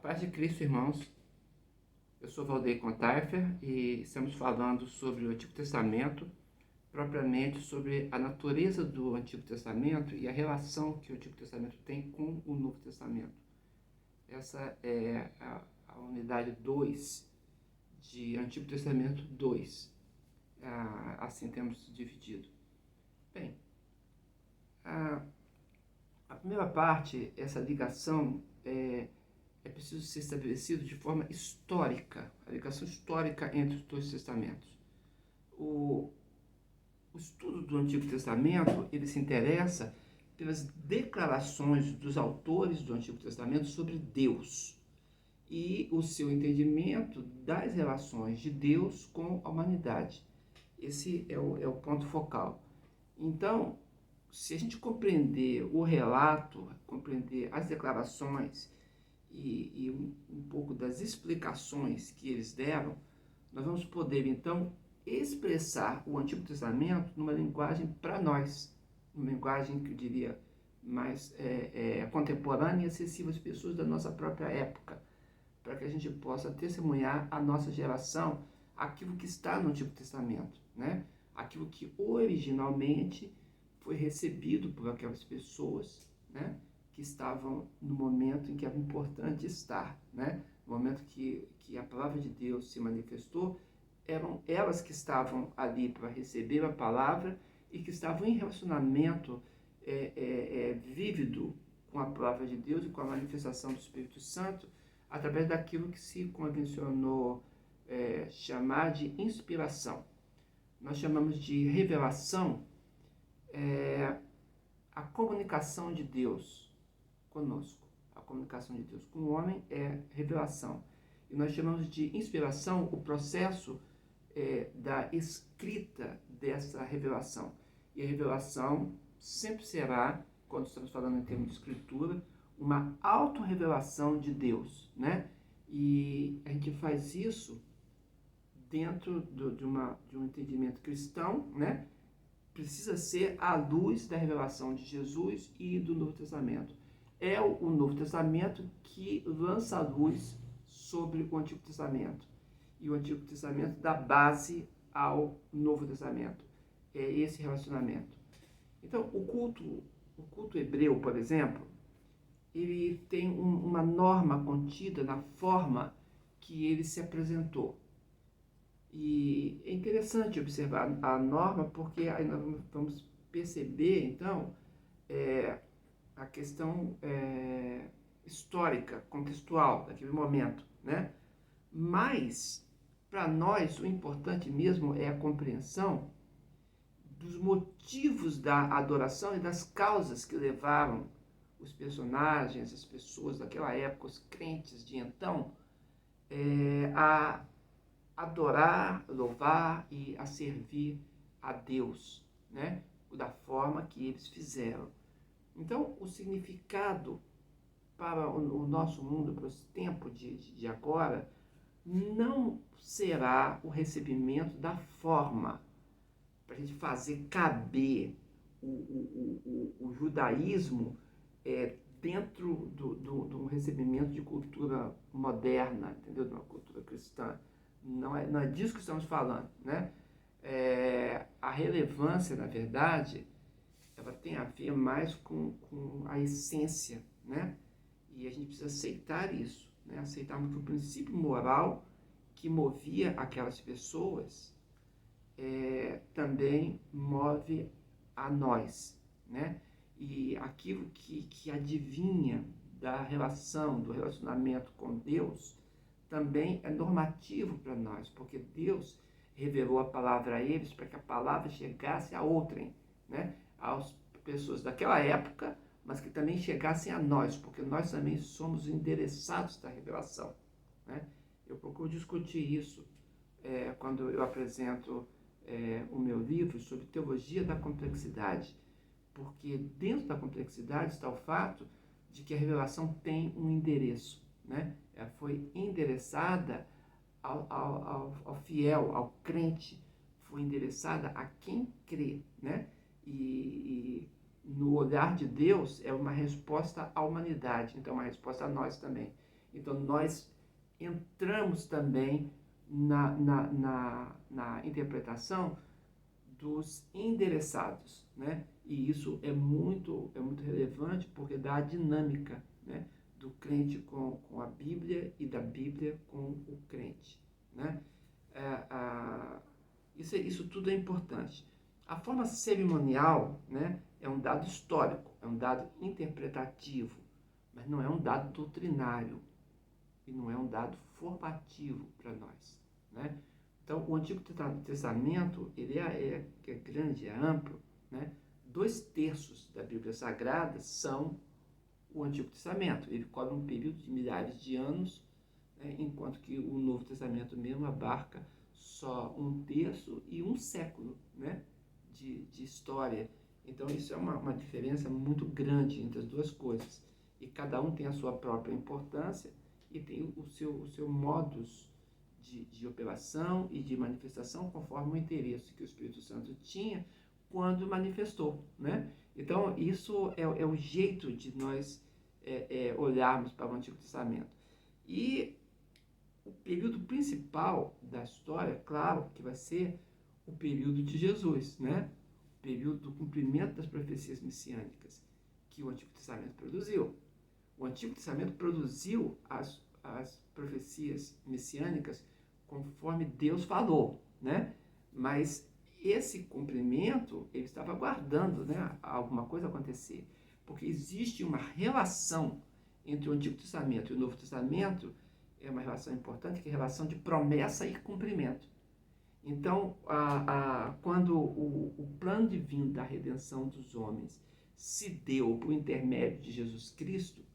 Paz de Cristo, irmãos. Eu sou Valdeir Contarfer e estamos falando sobre o Antigo Testamento, propriamente sobre a natureza do Antigo Testamento e a relação que o Antigo Testamento tem com o Novo Testamento. Essa é a unidade 2 de Antigo Testamento 2. Assim temos dividido. Bem, a primeira parte, essa ligação é preciso ser estabelecido de forma histórica, a ligação histórica entre os dois testamentos. O estudo do Antigo Testamento, ele se interessa pelas declarações dos autores do Antigo Testamento sobre Deus e o seu entendimento das relações de Deus com a humanidade. Esse é o ponto focal. Então, se a gente compreender o relato, compreender as declarações e um pouco das explicações que eles deram, nós vamos poder, então, expressar o Antigo Testamento numa linguagem para nós, uma linguagem que eu diria mais contemporânea e acessível às pessoas da nossa própria época, para que a gente possa testemunhar a nossa geração aquilo que está no Antigo Testamento, né? Aquilo que originalmente foi recebido por aquelas pessoas, né, que estavam no momento em que era importante estar, né? No momento que a palavra de Deus se manifestou, eram elas que estavam ali para receber a palavra e que estavam em relacionamento vívido com a palavra de Deus e com a manifestação do Espírito Santo, através daquilo que se convencionou chamar de inspiração. Nós chamamos de revelação a comunicação de Deus conosco. A comunicação de Deus com o homem é revelação. E nós chamamos de inspiração o processo da escrita dessa revelação. E a revelação sempre será, quando estamos falando em termos de escritura, uma autorrevelação de Deus, né? E a gente faz isso dentro de um entendimento cristão, né? Precisa ser à luz da revelação de Jesus e do Novo Testamento. É o Novo Testamento que lança a luz sobre o Antigo Testamento. E o Antigo Testamento dá base ao Novo Testamento. É esse relacionamento. Então, o culto hebreu, por exemplo, ele tem uma norma contida na forma que ele se apresentou. E é interessante observar a norma, porque aí nós vamos perceber, então, a questão histórica, contextual daquele momento, né? Mas, para nós, o importante mesmo é a compreensão dos motivos da adoração e das causas que levaram os personagens, as pessoas daquela época, os crentes de então, a adorar, louvar e a servir a Deus, né? Da forma que eles fizeram. Então, o significado para o nosso mundo, para os tempos de agora, não será o recebimento da forma, para a gente fazer caber o judaísmo dentro do recebimento de cultura moderna, entendeu? De uma cultura cristã. Não é disso que estamos falando, né? A relevância, na verdade, ela tem a ver mais com a essência, né? E a gente precisa aceitar isso, né? Aceitarmos que o princípio moral que movia aquelas pessoas também move a nós, né? E aquilo que adivinha da relação, do relacionamento com Deus, também é normativo para nós, porque Deus revelou a palavra a eles para que a palavra chegasse a outrem, né? Às pessoas daquela época, mas que também chegassem a nós, porque nós também somos endereçados da revelação, né? Eu procuro discutir isso quando eu apresento o meu livro sobre teologia da complexidade, porque dentro da complexidade está o fato de que a revelação tem um endereço, né? Ela foi endereçada ao fiel, ao crente, foi endereçada a quem crê, né? E no olhar de Deus é uma resposta à humanidade, então é uma resposta a nós também. Então, nós entramos também na interpretação dos endereçados, né? E isso é muito relevante porque dá a dinâmica, né, do crente com a Bíblia e da Bíblia com o crente, né? Isso tudo é importante. A forma cerimonial, né, é um dado histórico, é um dado interpretativo, mas não é um dado doutrinário e não é um dado formativo para nós, né? Então, o Antigo Testamento, ele é grande, é amplo, né? 2/3 da Bíblia Sagrada são o Antigo Testamento. Ele cobre um período de milhares de anos, né? Enquanto que o Novo Testamento mesmo abarca só 1/3 e um século, né, de história. Então, isso é uma diferença muito grande entre as duas coisas. E cada um tem a sua própria importância e tem o seu modus de operação e de manifestação conforme o interesse que o Espírito Santo tinha quando manifestou, né? Então, isso é o jeito de nós olharmos para o Antigo Testamento. E o período principal da história, claro, que vai ser o período de Jesus, né? O período do cumprimento das profecias messiânicas que o Antigo Testamento produziu. O Antigo Testamento produziu as profecias messiânicas conforme Deus falou, né? Mas esse cumprimento, ele estava aguardando, né, alguma coisa acontecer. Porque existe uma relação entre o Antigo Testamento e o Novo Testamento, é uma relação importante, que é a relação de promessa e cumprimento. Então, quando o plano divino da redenção dos homens se deu por intermédio de Jesus Cristo,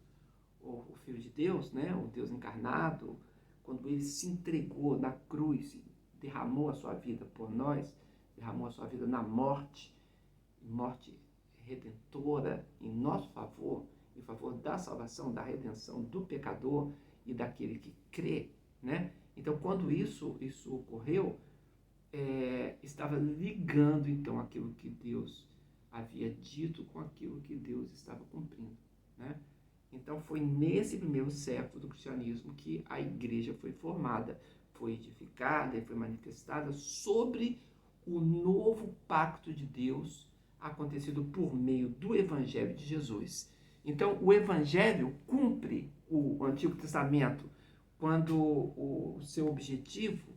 o Filho de Deus, né, o Deus encarnado, quando ele se entregou na cruz, derramou a sua vida por nós, derramou a sua vida na morte redentora em nosso favor, em favor da salvação, da redenção do pecador e daquele que crê, né? Então, quando isso ocorreu, estava ligando, então, aquilo que Deus havia dito com aquilo que Deus estava cumprindo, né? Então, foi nesse primeiro século do cristianismo que a igreja foi formada, foi edificada e foi manifestada sobre o novo pacto de Deus acontecido por meio do Evangelho de Jesus. Então, o Evangelho cumpre o Antigo Testamento quando o seu objetivo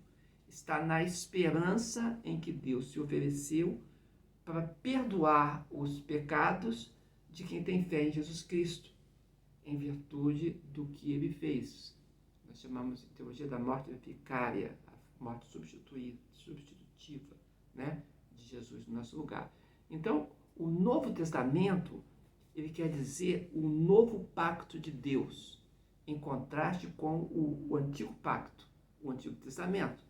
está na esperança em que Deus se ofereceu para perdoar os pecados de quem tem fé em Jesus Cristo, em virtude do que ele fez. Nós chamamos de teologia da morte vicária, a morte substitutiva, né, de Jesus no nosso lugar. Então, o Novo Testamento, ele quer dizer o novo pacto de Deus, em contraste com o Antigo Pacto, o Antigo Testamento.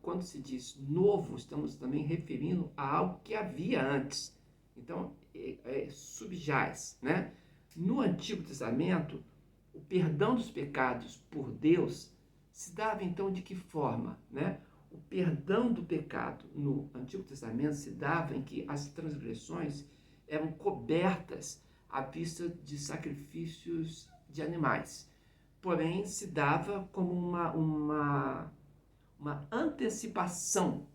Quando se diz novo, estamos também referindo a algo que havia antes. Então, subjaz, né? No Antigo Testamento, o perdão dos pecados por Deus se dava, então, de que forma, né? O perdão do pecado no Antigo Testamento se dava em que as transgressões eram cobertas à vista de sacrifícios de animais. Porém, se dava como uma antecipação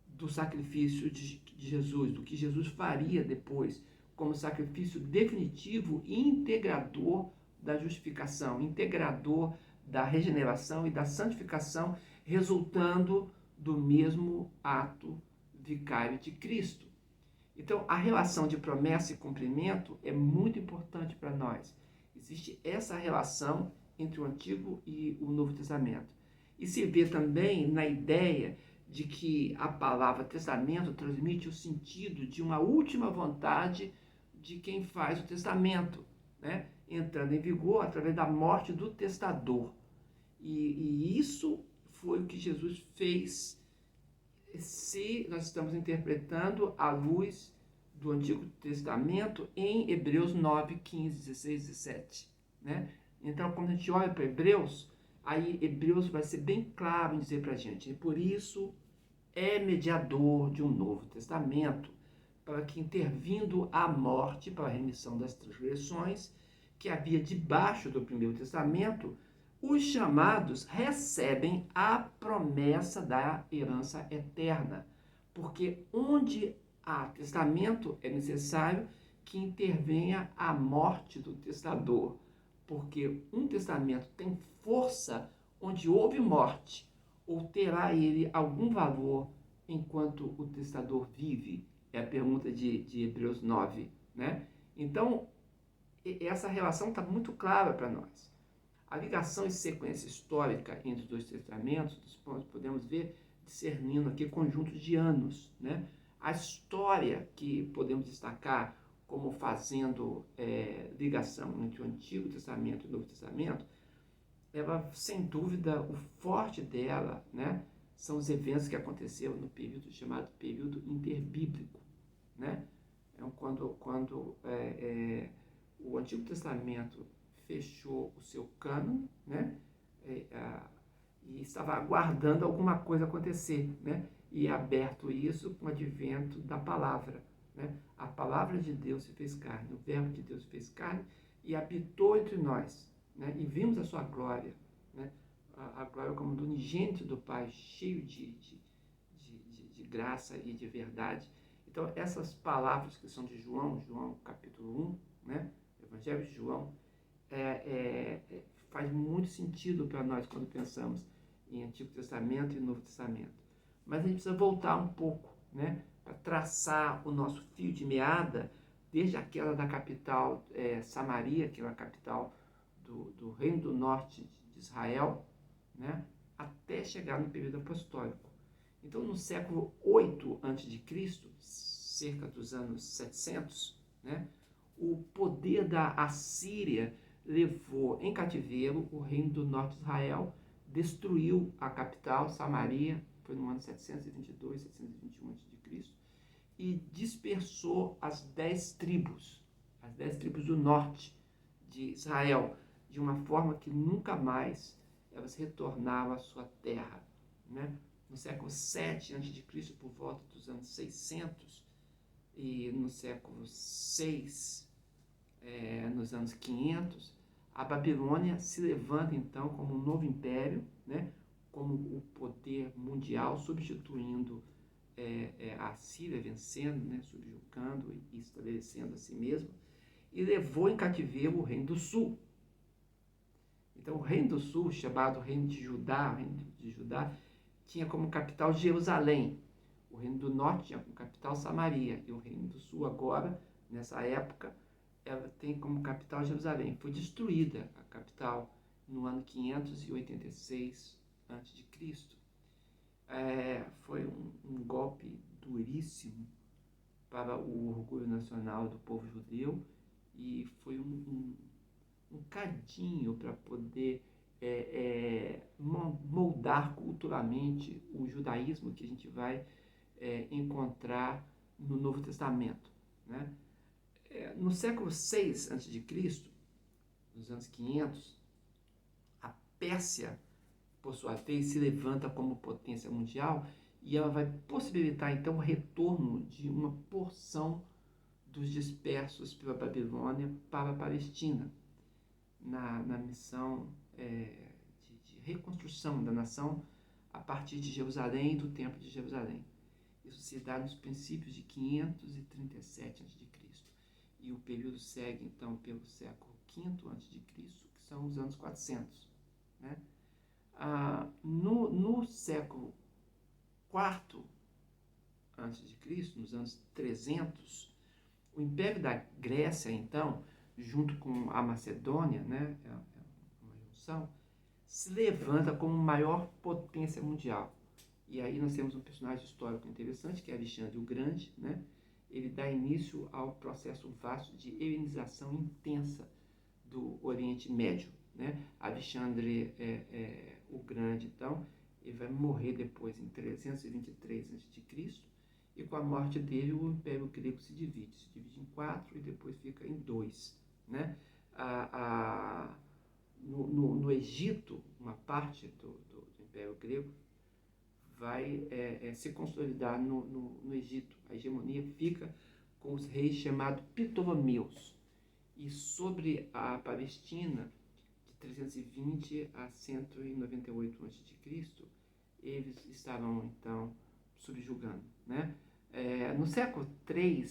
do sacrifício de Jesus, do que Jesus faria depois, como sacrifício definitivo e integrador da justificação, integrador da regeneração e da santificação, resultando do mesmo ato vicário de Cristo. Então, a relação de promessa e cumprimento é muito importante para nós. Existe essa relação entre o Antigo e o Novo Testamento. E se vê também na ideia de que a palavra testamento transmite o sentido de uma última vontade de quem faz o testamento, né? Entrando em vigor através da morte do testador. E isso foi o que Jesus fez, se nós estamos interpretando à luz do Antigo Testamento em Hebreus 9, 15, 16, 17. Né? Então, quando a gente olha para Hebreus, aí Hebreus vai ser bem claro em dizer para a gente, e por isso é mediador de um novo testamento, para que, intervindo a morte para a remissão das transgressões, que havia debaixo do Primeiro Testamento, os chamados recebem a promessa da herança eterna, porque onde há testamento é necessário que intervenha a morte do testador, porque um testamento tem força onde houve morte, ou terá ele algum valor enquanto o testador vive? É a pergunta de Hebreus 9, né? Então, essa relação está muito clara para nós. A ligação e sequência histórica entre os dois testamentos, podemos ver discernindo aqui conjuntos de anos, né? A história que podemos destacar como fazendo ligação entre o Antigo Testamento e o Novo Testamento, ela, sem dúvida, o forte dela, né, são os eventos que aconteceram no período chamado período interbíblico, né? Então, quando o Antigo Testamento fechou o seu cânon, né, e estava aguardando alguma coisa acontecer, né? E aberto isso com o advento da palavra, né? A palavra de Deus se fez carne, o verbo de Deus se fez carne e habitou entre nós, né? E vimos a sua glória, né? A glória como do unigênito do Pai, cheio de graça e de verdade. Então, essas palavras que são de João capítulo 1, né? Evangelho de João, faz muito sentido para nós quando pensamos em Antigo Testamento e Novo Testamento. Mas a gente precisa voltar um pouco, né, para traçar o nosso fio de meada, desde aquela da capital Samaria, que era a capital do Reino do Norte de Israel, né, até chegar no período apostólico. Então, no século 8 a.C., cerca dos anos 700, né, o poder da Assíria levou em cativeiro o reino do norte de Israel, destruiu a capital, Samaria, foi no ano 722, 721 a.C., e dispersou as 10 tribos do norte de Israel, de uma forma que nunca mais elas retornaram à sua terra, né? No século 7 a.C., por volta dos anos 600, e no século 6, nos anos 500, a Babilônia se levanta então como um novo império, né? Como o poder mundial, substituindo a Síria, vencendo, né? Subjugando e estabelecendo a si mesma, e levou em cativeiro o Reino do Sul. Então, o Reino do Sul, chamado Reino de Judá, tinha como capital Jerusalém. O Reino do Norte tinha como capital Samaria. E o Reino do Sul, agora, nessa época, ela tem como capital Jerusalém. Foi destruída a capital no ano 586 a.C. Foi um golpe duríssimo para o orgulho nacional do povo judeu e foi um cadinho para poder moldar culturalmente o judaísmo que a gente vai encontrar no Novo Testamento, né? No século 6 a.C., nos anos 500, a Pérsia, por sua vez, se levanta como potência mundial e ela vai possibilitar, então, o retorno de uma porção dos dispersos pela Babilônia para a Palestina, na missão de reconstrução da nação a partir de Jerusalém e do Templo de Jerusalém. Isso se dá nos princípios de 537 a.C. E o período segue, então, pelo século V a.C., que são os anos 400. Né? No século IV a.C., nos anos 300, o Império da Grécia, então, junto com a Macedônia, né, uma junção, se levanta como maior potência mundial. E aí nós temos um personagem histórico interessante, que é Alexandre o Grande, né? Ele dá início ao processo vasto de helenização intensa do Oriente Médio, né? Alexandre o Grande, então, ele vai morrer depois em 323 a.C., e com a morte dele o Império Grego se divide em 4 e depois fica em 2, né? No Egito, uma parte do Império Grego vai se consolidar no Egito. A hegemonia fica com os reis chamados Ptolomeus. E sobre a Palestina, de 320 a 198 a.C., eles estavam, então, subjugando, né? No século III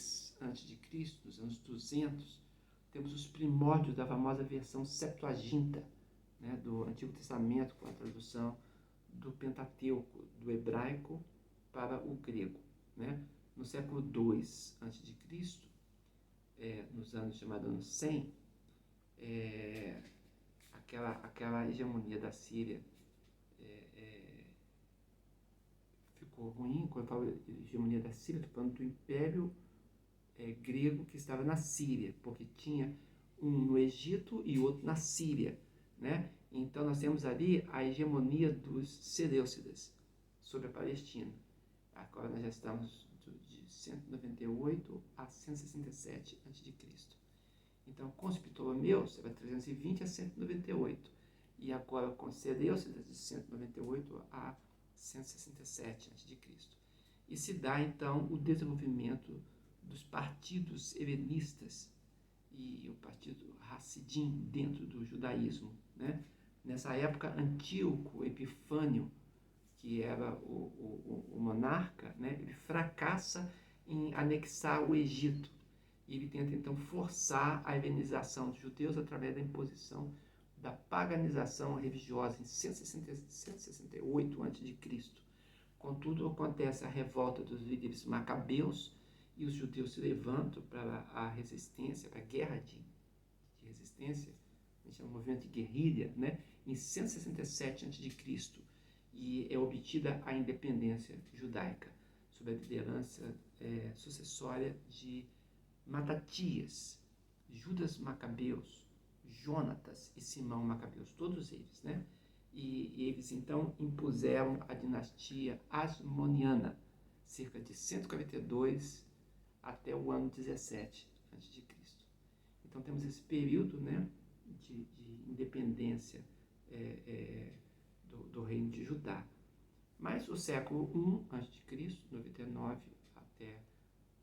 a.C., nos anos 200, temos os primórdios da famosa versão Septuaginta, né, do Antigo Testamento, com a tradução do Pentateuco, do hebraico para o grego, né? No século II a.C., nos anos chamados anos 100, aquela hegemonia da Síria ficou ruim. Quando eu falo hegemonia da Síria, estou falando do Império grego que estava na Síria, porque tinha um no Egito e outro na Síria, né? Então nós temos ali a hegemonia dos Seleucidas sobre a Palestina. Agora nós já estamos de 198 a 167 a.C. Então, com os Ptolomeus, era 320 a 198. E agora com os Seleucidas, de 198 a 167 a.C. E se dá, então, o desenvolvimento dos partidos helenistas e o partido Hassidim dentro do judaísmo, né? Nessa época, Antíoco Epifânio, que era o monarca, né? Ele fracassa em anexar o Egito. E ele tenta, então, forçar a helenização dos judeus através da imposição da paganização religiosa em 168 a.C. Contudo, acontece a revolta dos líderes macabeus e os judeus se levantam para a resistência, para a guerra de resistência, a gente chama de movimento de guerrilha, né? Em 167 a.C., e é obtida a independência judaica, sob a liderança sucessória de Matatias, Judas Macabeus, Jonatas e Simão Macabeus, todos eles, né? E eles então impuseram a dinastia Asmoniana, cerca de 142 até o ano 17 a.C. Então temos esse período, né, de independência do reino de Judá. Mas o século I a.C., 99 até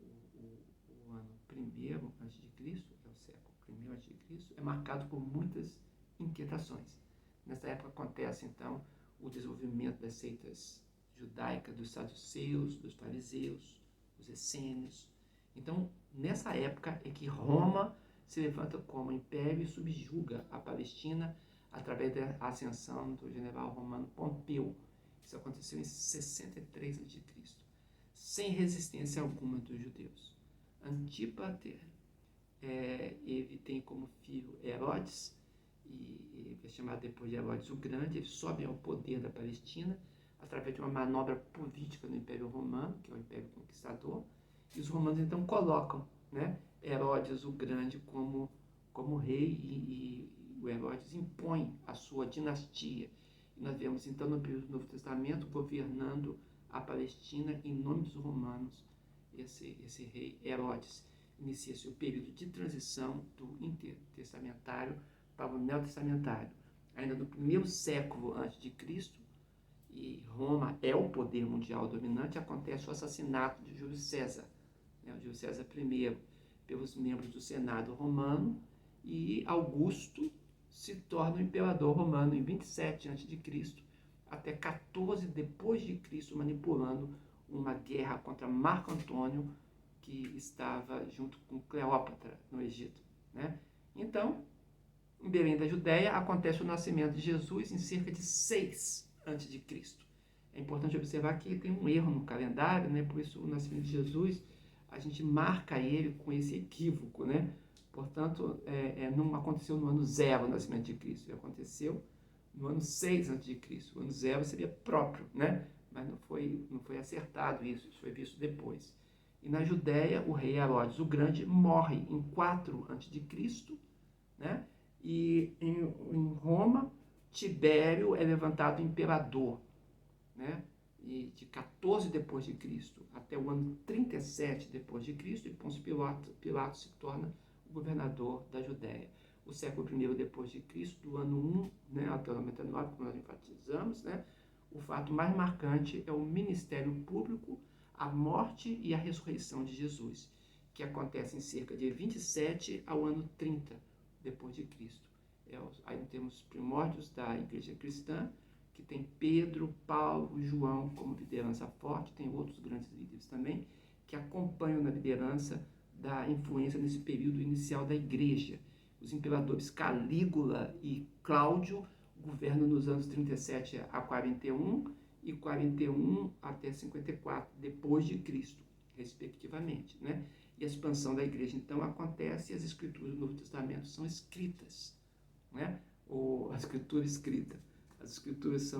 o ano 1º a.C., é o século I a.C., é marcado por muitas inquietações. Nessa época acontece, então, o desenvolvimento das seitas judaicas, dos saduceus, dos fariseus, dos essênios. Então, nessa época é que Roma se levanta como império e subjuga a Palestina através da ascensão do general romano Pompeu. Isso aconteceu em 63 a.C., sem resistência alguma dos judeus. Antípater, ele tem como filho Herodes, e ele é chamado depois de Herodes o Grande. Ele sobe ao poder da Palestina através de uma manobra política do Império Romano, que é o Império Conquistador, e os romanos então colocam, né, Herodes o Grande como rei, e o Herodes impõe a sua dinastia. E nós vemos então no período do Novo Testamento governando a Palestina em nome dos romanos, esse rei Herodes. Inicia-se o período de transição do intertestamentário para o neotestamentário. Ainda no primeiro século antes de Cristo, e Roma é o poder mundial dominante, acontece o assassinato de Júlio César, né, o Júlio César I, pelos membros do Senado romano, e Augusto se torna o imperador romano em 27 a.C., até 14 depois de Cristo, manipulando uma guerra contra Marco Antônio, que estava junto com Cleópatra no Egito, né? Então, em Belém da Judéia, acontece o nascimento de Jesus em cerca de 6 a.C. É importante observar que tem um erro no calendário, né? Por isso o nascimento de Jesus, a gente marca ele com esse equívoco, né? Portanto, não aconteceu no ano 0 o nascimento de Cristo, ele aconteceu no ano 6 a.C. O ano 0 seria próprio, né? Mas não foi acertado isso foi visto depois. E na Judéia, o rei Herodes o Grande morre em 4 a.C., né? E em Roma, Tibério é levantado imperador, né? E de 14 depois de Cristo até o ano 37 depois de Cristo, e Pôncio Pilato se torna o governador da Judéia. O século I depois de Cristo, do ano 1, né, até o 99, como nós enfatizamos, né? O fato mais marcante é o ministério público, a morte e a ressurreição de Jesus. que acontece em cerca de 27 ao ano 30 depois de Cristo. Aí temos os primórdios da igreja cristã, que tem Pedro, Paulo, João como liderança forte, tem outros grandes líderes também, que acompanham na liderança da influência nesse período inicial da igreja. Os imperadores Calígula e Cláudio governam nos anos 37 a 41 e 41 até 54 depois de Cristo, respectivamente, né? E a expansão da igreja, então, acontece e as escrituras do Novo Testamento são escritas, né? Ou a escritura escrita. As escrituras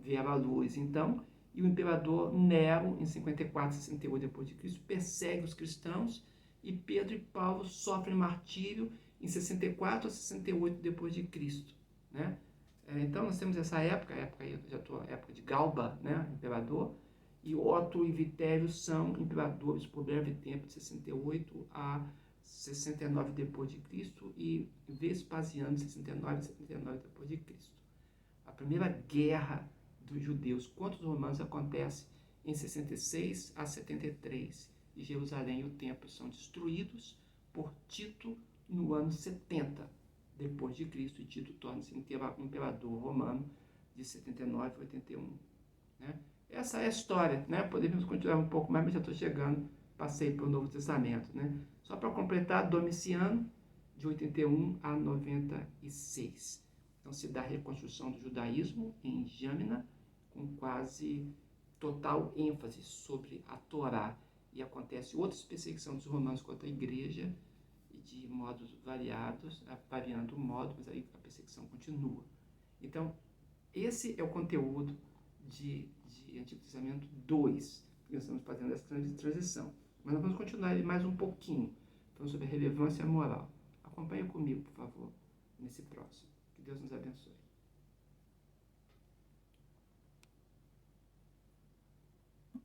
vieram à luz, então, e o imperador Nero, em 54 e 68 depois de Cristo, persegue os cristãos e Pedro e Paulo sofrem martírio em 64 a 68 depois de Cristo, né? Então, nós temos essa época época de Galba, né, imperador, e Otto e Vitério são imperadores por breve tempo, de 68 a 69 depois de Cristo, e Vespasiano, 69 a 79 depois de Cristo. A primeira guerra dos judeus contra os romanos acontece em 66 a 73, e Jerusalém e o templo são destruídos por Tito no ano 70 depois de Cristo, e Tito torna-se imperador romano de 79 a 81, né? Essa é a história, né? Podemos continuar um pouco mais, mas já estou chegando, passei pelo Novo Testamento, né? Só para completar, Domiciano, de 81 a 96. Então se dá a reconstrução do judaísmo em Jâmina, com quase total ênfase sobre a Torá. E acontece outra perseguição dos romanos contra a igreja, de modos variados, variando o modo, mas aí a perseguição continua. Então, esse é o conteúdo de Antigo Testamento 2, que nós estamos fazendo essa transição. Mas nós vamos continuar ele mais um pouquinho, falando sobre a relevância moral. Acompanhe comigo, por favor.